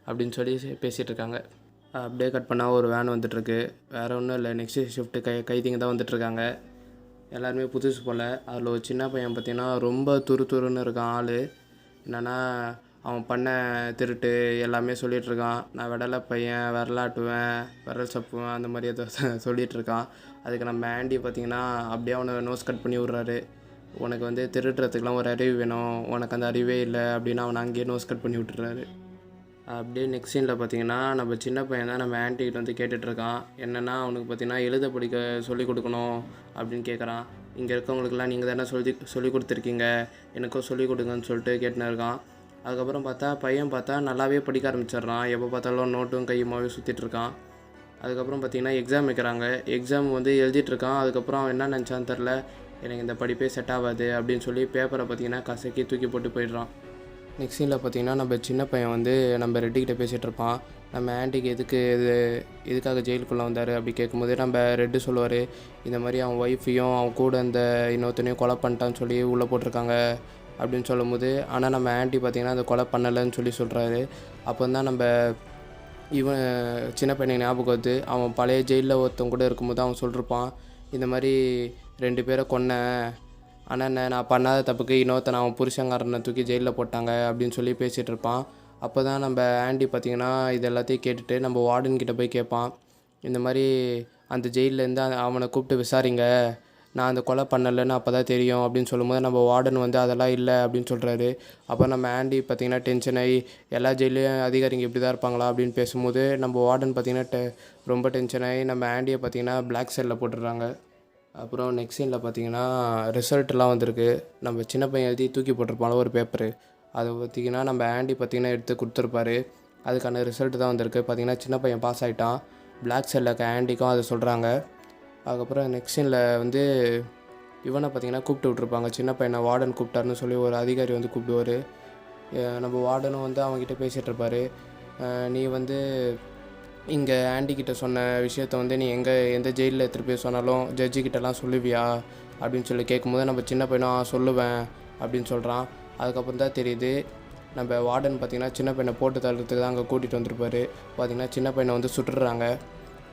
அப்படின்னு சொல்லி பேசிகிட்டு இருக்காங்க. அப்படியே கட் பண்ணால் ஒரு வேன் வந்துட்டுருக்கு. வேறு ஒன்றும் இல்லை, நெக்ஸ்ட் ஷிஃப்ட்டு கைதிங்க தான் வந்துட்டுருக்காங்க. எல்லாருமே புதுசு போல். அதில் ஒரு சின்ன பையன் பார்த்திங்கன்னா ரொம்ப துருன்னு இருக்கான் ஆள். என்னென்னா அவன் பண்ண திருட்டு எல்லாமே சொல்லிகிட்ருக்கான். நான் விடலை பையன், விரலாட்டுவேன், விரல் சப்புவேன், அந்த மாதிரி ஏதோ சொல்லிகிட்ருக்கான். அதுக்கு நம்ம ஆண்டி பார்த்திங்கன்னா அப்படியே அவனை நோஸ் கட் பண்ணி விட்றாரு. உனக்கு வந்து திருடுறதுக்கெலாம் ஒரு அறிவு வேணும், உனக்கு அந்த அறிவே இல்லை அப்படின்னு அவனை அங்கேயே நோஸ் கட் பண்ணி விட்டுறாரு. அப்படியே நெக்ஸ்ட் சீனில் பார்த்திங்கன்னா நம்ம சின்ன பையன் தான் நம்ம ஆன்ட்டிகிட்ட வந்து கேட்டுட்ருக்கான். என்னென்னா அவனுக்கு பார்த்திங்கன்னா எழுத படிக்க சொல்லிக் கொடுக்கணும் அப்படின்னு கேட்குறான். இங்கே இருக்கவங்களுக்கெல்லாம் நீங்கள் தானே சொல்லி கொடுத்துருக்கீங்க, எனக்கும் சொல்லிக் கொடுங்கன்னு சொல்லிட்டு கேட்டுன்னு இருக்கான். அதுக்கப்புறம் பையன் நல்லாவே படிக்க ஆரம்பிச்சிட்றான். எப்போ பார்த்தாலும் நோட்டும் கையுமாவே சுற்றிட்டுருக்கான். அதுக்கப்புறம் பார்த்திங்கன்னா எக்ஸாம் வைக்கிறாங்க. எக்ஸாம் வந்து எழுதிட்டுருக்கான். அதுக்கப்புறம் அவன் என்ன நினச்சான்னு தெரில, எனக்கு இந்த படிப்பே செட் ஆகாது அப்படின்னு சொல்லி பேப்பரை பார்த்திங்கன்னா கசக்கி தூக்கி போட்டு போயிடுறான். நெக்ஸ்ட் சீனில் பார்த்திங்கன்னா நம்ம சின்ன பையன் வந்து நம்ம ரெட்டுக்கிட்ட பேசிகிட்டு இருப்பான். நம்ம ஆன்ட்டிக்கு எதுக்காக ஜெயிலுக்குள்ளே வந்தார் அப்படி கேட்கும்போது நம்ம ரெட்டு சொல்லுவார், இந்த மாதிரி அவன் ஒய்ஃபையும் அவன் கூட அந்த இன்னொருத்தனையும் கொலை பண்ணிட்டான்னு சொல்லி உள்ளே போட்டிருக்காங்க அப்படின்னு சொல்லும்போது, ஆனால் நம்ம ஆன்ட்டி பார்த்திங்கன்னா அந்த கொலை பண்ணலைன்னு சொல்லி சொல்கிறாரு. அப்போ தான் நம்ம இவன் சின்ன பையனுக்கு ஞாபகம் வருது. அவன் பழைய ஜெயிலில் ஒருத்தன் கூட இருக்கும்போது அவன் சொல்லியிருப்பான், இந்த மாதிரி 2 பேரை கொன்னேன், ஆனால் நான் பண்ணாத தப்புக்கு இன்னொருத்தனை அவன் புருஷங்காரனை தூக்கி ஜெயிலில் போட்டாங்க அப்படின்னு சொல்லி பேசிகிட்டு இருப்பான். அப்போ தான் நம்ம ஆண்டி பார்த்திங்கன்னா இது எல்லாத்தையும் கேட்டுட்டு நம்ம வார்டன்கிட்ட போய் கேட்பான். இந்த மாதிரி அந்த ஜெயிலேருந்து அவனை கூப்பிட்டு விசாரிங்க, நான் அந்த கொலை பண்ணலைன்னு அப்போ தான் தெரியும் அப்படின்னு சொல்லும்போது நம்ம வார்டன் வந்து அதெல்லாம் இல்லை அப்படின்னு சொல்கிறாரு. அப்போ நம்ம ஆண்டி பார்த்திங்கன்னா டென்ஷன் ஆகி எல்லா ஜெயிலையும் அதிகாரிங்க இப்படி தான் இருப்பாங்களா அப்படின்னு பேசும்போது நம்ம வார்டன் பார்த்திங்கன்னா ரொம்ப டென்ஷன் ஆகி நம்ம ஆண்டியை பார்த்திங்கன்னா பிளாக் செல்லில் போட்டுடுறாங்க. அப்புறம் நெக்ஸ்ட் சீனில் பார்த்திங்கன்னா ரிசல்ட்லாம் வந்திருக்கு. நம்ம சின்ன பையன் எழுதி தூக்கி போட்டிருப்பாங்களோ ஒரு பேப்பரு, அதை பார்த்திங்கன்னா நம்ம ஆண்டி பார்த்திங்கன்னா எடுத்து கொடுத்துருப்பாரு. அதுக்கான ரிசல்ட் தான் வந்திருக்கு. பார்த்திங்கன்னா சின்ன பையன் பாஸ் ஆகிட்டான். பிளாக் செல்லில் இருக்க ஆண்டிக்கும் அதை சொல்கிறாங்க. அதுக்கப்புறம் நெக்ஸ்ட் சீனில் வந்து இவனை பார்த்திங்கன்னா கூப்பிட்டு விட்ருப்பாங்க. சின்ன பையனை வார்டன் கூப்பிட்டாருன்னு சொல்லி ஒரு அதிகாரி வந்து கூப்பிடுவார். நம்ம வார்டனும் வந்து அவங்ககிட்ட பேசிகிட்டு இருப்பார். நீ வந்து இங்கே ஆண்டிக்கிட்ட சொன்ன விஷயத்த வந்து நீ எந்த ஜெயிலில் எடுத்துகிட்டு போய் சொன்னாலும் ஜட்ஜிக்கிட்டலாம் சொல்லுவியா அப்படின்னு சொல்லி கேட்கும்போது நம்ம சின்ன பையனும் சொல்லுவேன் அப்படின்னு சொல்கிறான். அதுக்கப்புறம் தான் தெரியுது நம்ம வார்டன் பார்த்திங்கன்னா சின்ன பையனை போட்டு தள்ளுறதுக்கு தான் அங்கே கூட்டிகிட்டு வந்திருப்பார். பார்த்திங்கன்னா சின்ன பையனை வந்து சுட்டுறாங்க.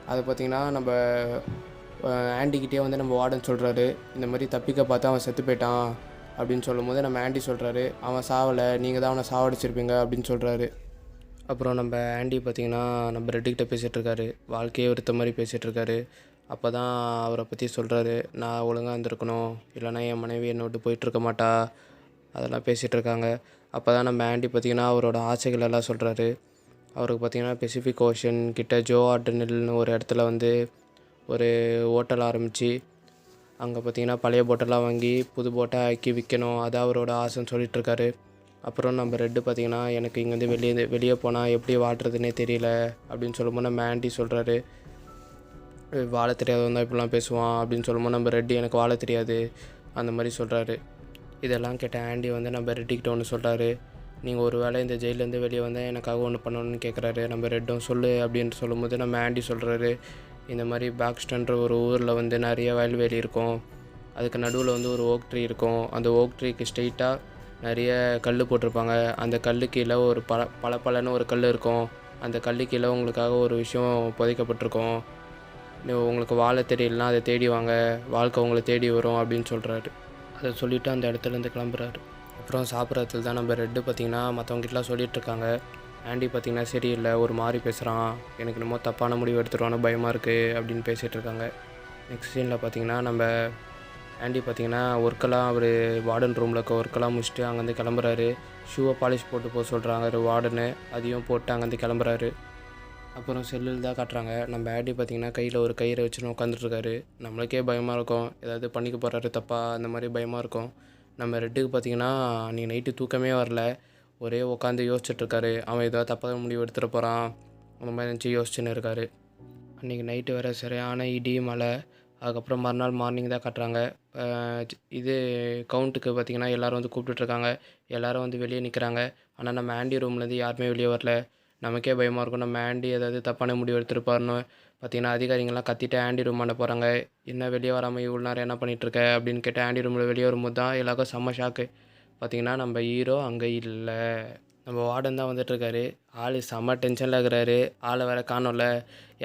அதை பார்த்திங்கன்னா நம்ம ஆண்டிக்கிட்டே வந்து நம்ம வார்டன் சொல்கிறாரு, இந்த மாதிரி தப்பிக்க பார்த்து அவன் செத்து போயிட்டான் அப்படின்னு சொல்லும்போது நம்ம ஆண்டி சொல்கிறாரு, அவன் சாவலை, நீங்கள் தான் அவனை சாவடிச்சிருப்பீங்க அப்படின்னு சொல்கிறாரு. அப்புறம் நம்ம ஆண்டி பார்த்திங்கன்னா நம்ம ரெட்டுக்கிட்ட பேசிகிட்ருக்காரு, வாழ்க்கையே ஒருத்த மாதிரி பேசிகிட்ருக்காரு. அப்போ தான் அவரை பற்றி சொல்கிறாரு, நான் ஒழுங்காக இருந்திருக்கணும், இல்லைனா என் மனைவி என்னை விட்டு போயிட்டுருக்க மாட்டா, அதெல்லாம் பேசிகிட்ருக்காங்க. அப்போ தான் நம்ம ஆண்டி பார்த்திங்கன்னா அவரோட ஆசைகள் எல்லாம் சொல்கிறாரு. அவருக்கு பார்த்திங்கன்னா பெசிஃபிக் ஓஷன் கிட்ட ஜோ ஆர்டனில்னு ஒரு இடத்துல வந்து ஒரு ஹோட்டல் ஆரம்பித்து அங்கே பார்த்திங்கன்னா பழைய போட்டெல்லாம் வாங்கி புது போட்டை ஆக்கி விற்கணும், அதான் அவரோட ஆசைன்னு சொல்லிகிட்ருக்காரு. அப்புறம் நம்ம ரெட்டு பார்த்திங்கன்னா எனக்கு இங்கேருந்து வெளியே போனால் எப்படி வாட்டுறதுனே தெரியல அப்படின்னு சொல்லும்போது நம்ம ஆண்டி சொல்கிறாரு, வாழ தெரியாதவன் தான் இப்படிலாம் பேசுவான் அப்படின்னு சொல்லும்போது நம்ம ரெட்டு எனக்கு வாழ தெரியாது அந்த மாதிரி சொல்கிறாரு. இதெல்லாம் கேட்ட ஆண்டி வந்து நம்ம ரெட்டிக்கிட்ட ஒன்று சொல்கிறாரு, நீங்கள் ஒரு வேளை இந்த ஜெயிலேருந்து வெளியே வந்தால் எனக்காக ஒன்று பண்ணணும்னு கேட்குறாரு. நம்ம ரெட்டும் சொல்லு அப்படின்னு சொல்லும்போது நம்ம ஆண்டி சொல்கிறாரு, இந்த மாதிரி பாக்ஸ்டன்ற ஒரு ஊரில் வந்து நிறைய வயல்வெளி இருக்கும், அதுக்கு நடுவில் வந்து ஒரு ஓக் ட்ரீ இருக்கும், அந்த ஓக் ட்ரீக்கு ஸ்ட்ரெயிட்டாக நிறைய கல் போட்டிருப்பாங்க, அந்த கல்லு கீழே ஒரு பளபளன்னு ஒரு கல் இருக்கும், அந்த கல்லு கீழே உங்களுக்காக ஒரு விஷயம் புதைக்கப்பட்டிருக்கும், உங்களுக்கு வாழ தெரியலனா அதை தேடி வாங்க, வாழ்க்கை உங்களை தேடி வரும் அப்படின்னு சொல்கிறாரு. அதை சொல்லிவிட்டு அந்த இடத்துலேருந்து கிளம்புறாரு. அப்புறம் சாப்பிட்றதுல தான் நம்ம ரெட்டு பார்த்திங்கன்னா மற்றவங்ககிட்டலாம் சொல்லிகிட்ருக்காங்க. ஆண்டி பார்த்திங்கன்னா சரியில்லை, ஒரு மாதிரி பேசுகிறான், எனக்கு என்னமோ தப்பான முடிவு எடுத்துருவானு பயமாக இருக்குது அப்படின்னு பேசிகிட்டு இருக்காங்க. நெக்ஸ்ட் சீனில் பார்த்திங்கன்னா நம்ம ஆண்டி பார்த்திங்கன்னா ஒர்க்கெல்லாம் அவர் வார்டன் ரூமில் இருக்க ஒர்க்கெல்லாம் முடிச்சுட்டு அங்கேருந்து கிளம்புறாரு. ஷூவை பாலிஷ் போட்டு போக சொல்கிறாங்க ஒரு வார்டனு, அதையும் போட்டு அங்கேருந்து கிளம்புறாரு. அப்புறம் செல்லில் தான் காட்டுறாங்க. நம்ம ஆண்டி பார்த்திங்கன்னா கையில் ஒரு கயிறை வச்சுன்னு உட்காந்துட்ருக்காரு. நம்மளுக்கே பயமாக இருக்கும், ஏதாவது பண்ணிக்க போகிறாரு தப்பா அந்த மாதிரி பயமாக இருக்கும். நம்ம ரெட்டுக்கு பார்த்திங்கன்னா அன்றைக்கி நைட்டு தூக்கமே வரல, ஒரே உட்காந்து யோசிச்சுட்ருக்காரு, அவன் ஏதாவது தப்பாக முடிவு எடுத்துகிட்டு போகிறான் அந்த மாதிரி நினச்சி யோசிச்சுன்னு இருக்காரு. அன்றைக்கி நைட்டு வேறு சரியான இடி மழை. அதுக்கப்புறம் மறுநாள் மார்னிங் தான் காட்டுறாங்க. இது கவுண்ட்டுக்கு பார்த்திங்கன்னா எல்லோரும் வந்து கூப்பிட்டுட்ருக்காங்க. எல்லோரும் வந்து வெளியே நிற்கிறாங்க. ஆனால் நம்ம ஆண்டி ரூம்லேருந்து யாருமே வெளியே வரல. நமக்கே பயமாக இருக்கும், நம்ம ஆண்டி ஏதாவது தப்பான முடிவு எடுத்துருப்பாருன்னு. பார்த்திங்கன்னா அதிகாரிங்கள்லாம் கத்திட்டு ஆண்டி ரூமாண்ட போகிறாங்க. என்ன வெளியே வராமல் இவ்வளோ நேரம் என்ன பண்ணிகிட்ருக்க அப்படின்னு கேட்டு ஆண்டி ரூமில் வெளியே வரும்போது தான் எல்லாருக்கும் செம்ம ஷாக்கு. பார்த்திங்கன்னா நம்ம ஹீரோ அங்கே இல்லை. நம்ம வார்டன் தான் வந்துட்டுருக்காரு. ஆள் செம்ம டென்ஷனில் இருக்கிறாரு. ஆளை வேறு காணோம்ல.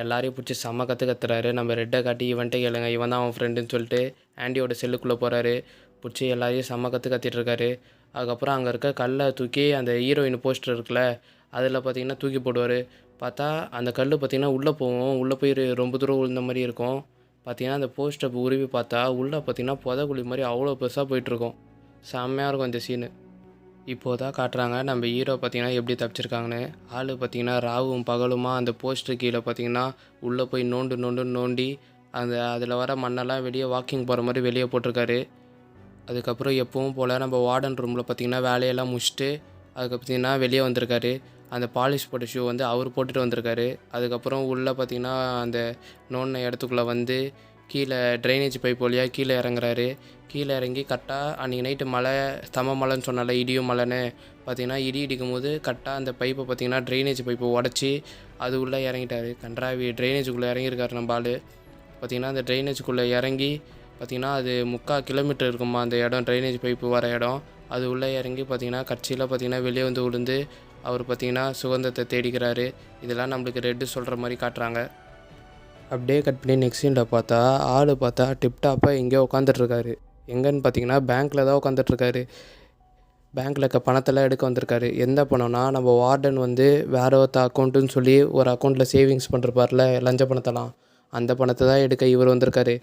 எல்லாரையும் பிடிச்சி செம்ம கத்துறாரு. நம்ம ரெட்டை காட்டி இவன்ட்டே கேளுங்க, இவன் தான் அவன் ஃப்ரெண்டுன்னு சொல்லிட்டு ஆண்டியோட செல்லுக்குள்ளே போகிறாரு. பிடிச்சி எல்லாரையும் செம்ம கத்திட்டுருக்காரு. அதுக்கப்புறம் அங்கே இருக்க கல்லை தூக்கி அந்த ஹீரோயின் போஸ்டர் இருக்குல்ல, அதில் பார்த்திங்கன்னா தூக்கி போடுவார். பார்த்தா அந்த கல் பார்த்திங்கன்னா உள்ளே போகும். உள்ளே போய் ரொம்ப தூரம் விழுந்த மாதிரி இருக்கும். பார்த்திங்கன்னா அந்த போஸ்டரை உருவி பார்த்தா உள்ளே பார்த்திங்கன்னா புதக்குழி மாதிரி அவ்வளோ பெருசாக போயிட்டுருக்கும். செம்மையாக இருக்கும் இந்த சீனு. இப்போது தான் காட்டுறாங்க நம்ம ஹீரோ பார்த்திங்கன்னா எப்படி தப்பிச்சிருக்காங்கன்னு. ஆள் பார்த்திங்கன்னா ராவும் பகலுமா அந்த போஸ்டர் கீழே பார்த்திங்கன்னா உள்ளே போய் நோண்டி அதில் வர மண்ணெல்லாம் வெளியே வாக்கிங் போகிற மாதிரி வெளியே போட்டிருக்காரு. அதுக்கப்புறம் எப்பவும் போல் நம்ம வார்டன் ரூமில் பார்த்திங்கன்னா வேலையெல்லாம் முடிச்சுட்டு அதுக்கு பார்த்திங்கன்னா வெளியே வந்திருக்காரு. அந்த பாலிஷ் போட்ட ஷூ வந்து அவர் போட்டுட்டு வந்திருக்காரு. அதுக்கப்புறம் உள்ளே பார்த்திங்கன்னா அந்த நோண்டின இடத்துக்குள்ளே வந்து கீழே ட்ரைனேஜ் பைப் வழியாக கீழே இறங்குறாரு. கீழே இறங்கி கரெக்டாக அன்றைக்கி நைட்டு மழை செம மழைன்னு சொன்னால இடியும் மழைன்னு பார்த்திங்கன்னா இடி இடிக்கும் போது கரெக்டாக அந்த பைப்பை பார்த்திங்கன்னா ட்ரைனேஜ் பைப்பை உடச்சி அது உள்ளே இறங்கிட்டார். கன்றாவி ட்ரைனேஜுக்குள்ளே இறங்கியிருக்காரு நம்ம ஆள். பார்த்திங்கன்னா அந்த ட்ரைனேஜுக்குள்ளே இறங்கி பார்த்திங்கன்னா அது 3/4 கிலோமீட்டர் இருக்குமா அந்த இடம், ட்ரைனேஜ் பைப்பு வர இடம். அது உள்ளே இறங்கி பார்த்திங்கன்னா கட்சியில் பார்த்திங்கன்னா வெளியே வந்து விழுந்து அவர் பார்த்திங்கன்னா சுதந்திரத்தை தேடிக்கிறாரு. இதெல்லாம் நம்மளுக்கு ரெட்டு சொல்கிற மாதிரி காட்டுறாங்க. அப்படியே கட் பண்ணி நெக்ஸ்ட் சீனில் பார்த்தா ஆள் பார்த்தா டிப்டாப்பாக எங்கேயோ உட்காந்துட்ருக்காரு. எங்கன்னு பார்த்தீங்கன்னா பேங்க்கில் தான் உட்காந்துட்ருக்காரு. பேங்க்கில் இருக்க பணத்தெல்லாம் எடுக்க வந்திருக்காரு. எந்த பணம்னா நம்ம வார்டன் வந்து வேற ஒருத்த அக்கௌண்ட்டுன்னு சொல்லி ஒரு அக்கௌண்ட்டில் சேவிங்ஸ் பண்ணுறப்பார்ல லஞ்ச பணத்தெல்லாம், அந்த பணத்தை தான் எடுக்க இவர் வந்திருக்காரு.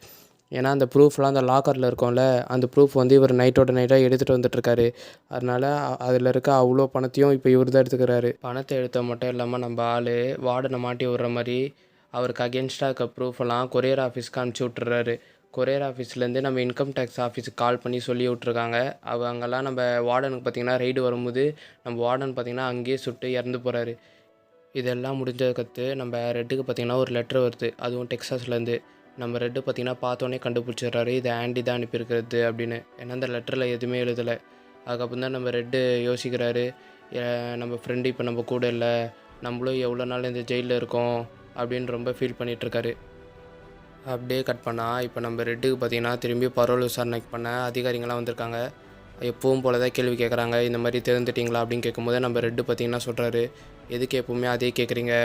ஏன்னா அந்த ப்ரூஃப்லாம் அந்த லாக்கரில் இருக்கும்ல, அந்த ப்ரூஃப் வந்து இவர் நைட்டாக எடுத்துகிட்டு வந்துட்டுருக்காரு. அதனால் அதில் இருக்க அவ்வளோ பணத்தையும் இப்போ இவர் தான் எடுத்துக்கிறாரு. பணத்தை எடுத்த மட்டும் இல்லாமல் நம்ம ஆள் வார்டனை மாட்டி விடுற மாதிரி அவருக்கு அகென்ஸ்டாக இருக்க ப்ரூஃபெல்லாம் கொரியர் ஆஃபீஸ்க்கு அனுப்பிச்சி விட்டுறாரு. கொரியர் ஆஃபீஸ்லேருந்து நம்ம இன்கம் டேக்ஸ் ஆஃபீஸுக்கு கால் பண்ணி சொல்லி விட்ருக்காங்க. அங்கெல்லாம் நம்ம வார்டனுக்கு பார்த்திங்கன்னா ரைடு வரும்போது நம்ம வார்டன் பார்த்திங்கன்னா அங்கேயே சுட்டு இறந்து போகிறாரு. இதெல்லாம் முடிஞ்சதுக்கடுத்து நம்ம ரெட்டுக்கு பார்த்திங்கன்னா ஒரு லெட்ரு வருது, அதுவும் டெக்ஸாஸ்லேருந்து. நம்ம ரெட்டு பார்த்திங்கன்னா பார்த்தோன்னே கண்டுபிடிச்சிடுறாரு இது ஆண்டி தான் அனுப்பியிருக்கிறது அப்படின்னு. ஏன்னா அந்த லெட்டரில் எதுவுமே எழுதலை. அதுக்கப்புறம் தான் நம்ம ரெட்டு யோசிக்கிறாரு, நம்ம ஃப்ரெண்டு இப்போ நம்ம கூட இல்லை, நம்மளும் எவ்வளோ நாள் இந்த ஜெயிலில் இருக்கோம் அப்படின்னு ரொம்ப ஃபீல் பண்ணிகிட்ருக்காரு. அப்படியே கட் பண்ணால் இப்போ நம்ம ரெட்டுக்கு பார்த்திங்கன்னா திரும்பி பரோல் விசாரணைக்கு பண்ண அதிகாரிங்கள்லாம் வந்திருக்காங்க. எப்பவும் போல தான் கேள்வி கேட்குறாங்க. இந்த மாதிரி தெரிஞ்சுட்டிங்களா அப்படின்னு கேட்கும்போது நம்ம ரெட்டு பார்த்திங்கன்னா சொல்கிறாரு, எதுக்கு எப்போவுமே அதே கேட்குறீங்க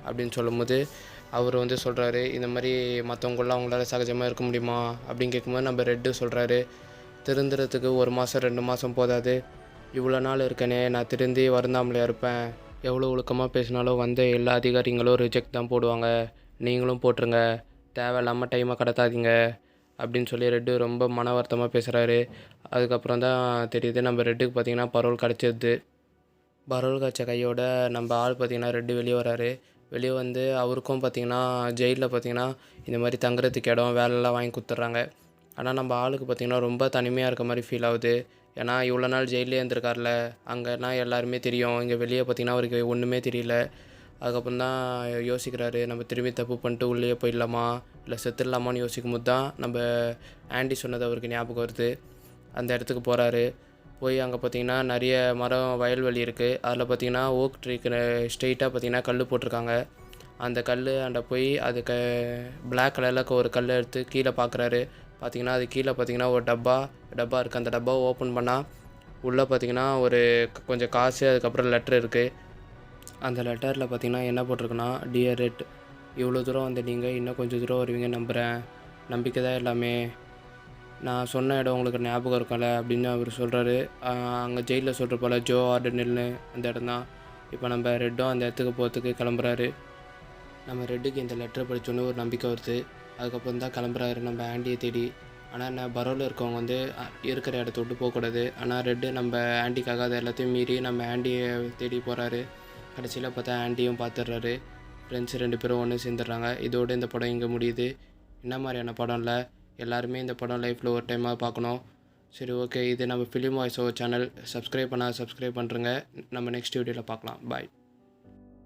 அப்படின்னு சொல்லும்போது அவர் வந்து சொல்கிறாரு, இந்த மாதிரி மற்றவங்களாம் அவங்களால சகஜமாக இருக்க முடியுமா அப்படின்னு கேட்கும்போது நம்ம ரெட்டு சொல்கிறாரு, திருந்துறதுக்கு 1 மாதம் 2 மாதம் போதாது, இவ்வளோ நாள் இருக்கனே நான் திருந்தி வருந்தாமலையாக இருப்பேன். எவ்வளோ ஒழுக்கமாக பேசினாலும் வந்த எல்லா அதிகாரிங்களும் ரிஜெக்ட் தான் போடுவாங்க, நீங்களும் போட்டுருங்க, தேவையில்லாமல் டைமை கடத்தாதீங்க அப்படின்னு சொல்லி ரெட்டு ரொம்ப மன வருத்தமாக பேசுகிறாரு. அதுக்கப்புறம் தான் தெரியுது நம்ம ரெட்டுக்கு பார்த்திங்கன்னா பரோல் கிடச்சிருது. பரோல் கிடச்ச கையோட நம்ம ஆள் பார்த்திங்கன்னா ரெட்டு வெளியே வராரு. வெளியே வந்து அவருக்கும் பார்த்திங்கன்னா ஜெயிலில் பார்த்திங்கன்னா இந்த மாதிரி தங்குறதுக்கு இடம் வேலைலாம் வாங்கி கொடுத்துட்றாங்க. ஆனால் நம்ம ஆளுக்கு பார்த்திங்கன்னா ரொம்ப தனிமையாக இருக்க மாதிரி ஃபீல் ஆகுது. ஏன்னா இவ்வளோ நாள் ஜெயிலே இருந்திருக்கார்ல, அங்கேனா எல்லாருமே தெரியும், இங்கே வெளியே பார்த்திங்கன்னா அவருக்கு ஒன்றுமே தெரியல. அதுக்கப்புறம் தான் யோசிக்கிறாரு, நம்ம திரும்பி தப்பு பண்ணிட்டு உள்ளே போயிடலாமா இல்லை செத்துடலாமான்னு யோசிக்கும் போது தான் நம்ம ஆண்டி சொன்னது அவருக்கு ஞாபகம் வருது. அந்த இடத்துக்கு போகிறாரு. போய் அங்கே பார்த்திங்கன்னா நிறைய மரம் வயல்வெளி இருக்குது. அதில் பார்த்திங்கன்னா ஓக் ட்ரீக்கு ஸ்ட்ரெயிட்டாக பார்த்திங்கன்னா கல் போட்டிருக்காங்க. அந்த கல் அண்ட போய் அதுக்கு பிளாக் கலரில் ஒரு கல் எடுத்து கீழே பார்க்குறாரு. பார்த்திங்கன்னா அது கீழே பார்த்திங்கன்னா ஒரு டப்பா இருக்குது. அந்த டப்பாவை ஓப்பன் பண்ணால் உள்ளே பார்த்திங்கன்னா ஒரு கொஞ்சம் காசு, அதுக்கப்புறம் லெட்ரு இருக்குது. அந்த லெட்டரில் பார்த்திங்கன்னா என்ன போட்டிருக்குன்னா, டியர் ரெட், இவ்வளோ தூரம் வந்து நீங்கள் இன்னும் கொஞ்சம் தூரம் வருவீங்க நம்புகிறேன், நம்பிக்கை தான் எல்லாமே, நான் சொன்ன இடம் உங்களுக்கு ஞாபகம் இருக்கும்ல அப்படின்னு அவர் சொல்கிறாரு. அங்கே ஜெயிலில் சொல்கிற போல் ஜோ ஆர்டனில்னு அந்த இடம் தான். இப்போ நம்ம ரெட்டும் அந்த இடத்துக்கு போகிறதுக்கு கிளம்புறாரு. நம்ம ரெட்டுக்கு இந்த லெட்டரை படித்தோன்னே ஒரு நம்பிக்கை வருது. அதுக்கப்புறம் தான் கிளம்புறாரு நம்ம ஆண்டியை தேடி. ஆனால் என்ன பரோவில் இருக்கவங்க வந்து இருக்கிற இடத்த விட்டு போகக்கூடாது. ஆனால் ரெட்டு நம்ம ஆண்டிக்காக அதை எல்லாத்தையும் மீறி நம்ம ஆண்டியை தேடி போகிறாரு. கடைசியில் பார்த்தா ஆண்டியும் பார்த்துடுறாரு. ஃப்ரெண்ட்ஸ் 2 பேரும் ஒன்று சேர்ந்துடுறாங்க. இதோடு இந்த படம் இங்கே முடியுது. என்ன மாதிரியான படம் இல்லை, எல்லாருமே இந்த படம் லைஃப்பில் ஒரு டைமாக பார்க்கணும். சரி, ஓகே, இது நம்ம film voice over channel. Subscribe பண்ணால் சப்ஸ்கிரைப் பண்ணுறங்க. நம்ம நெக்ஸ்ட் வீடியோவில் பார்க்கலாம். பாய்.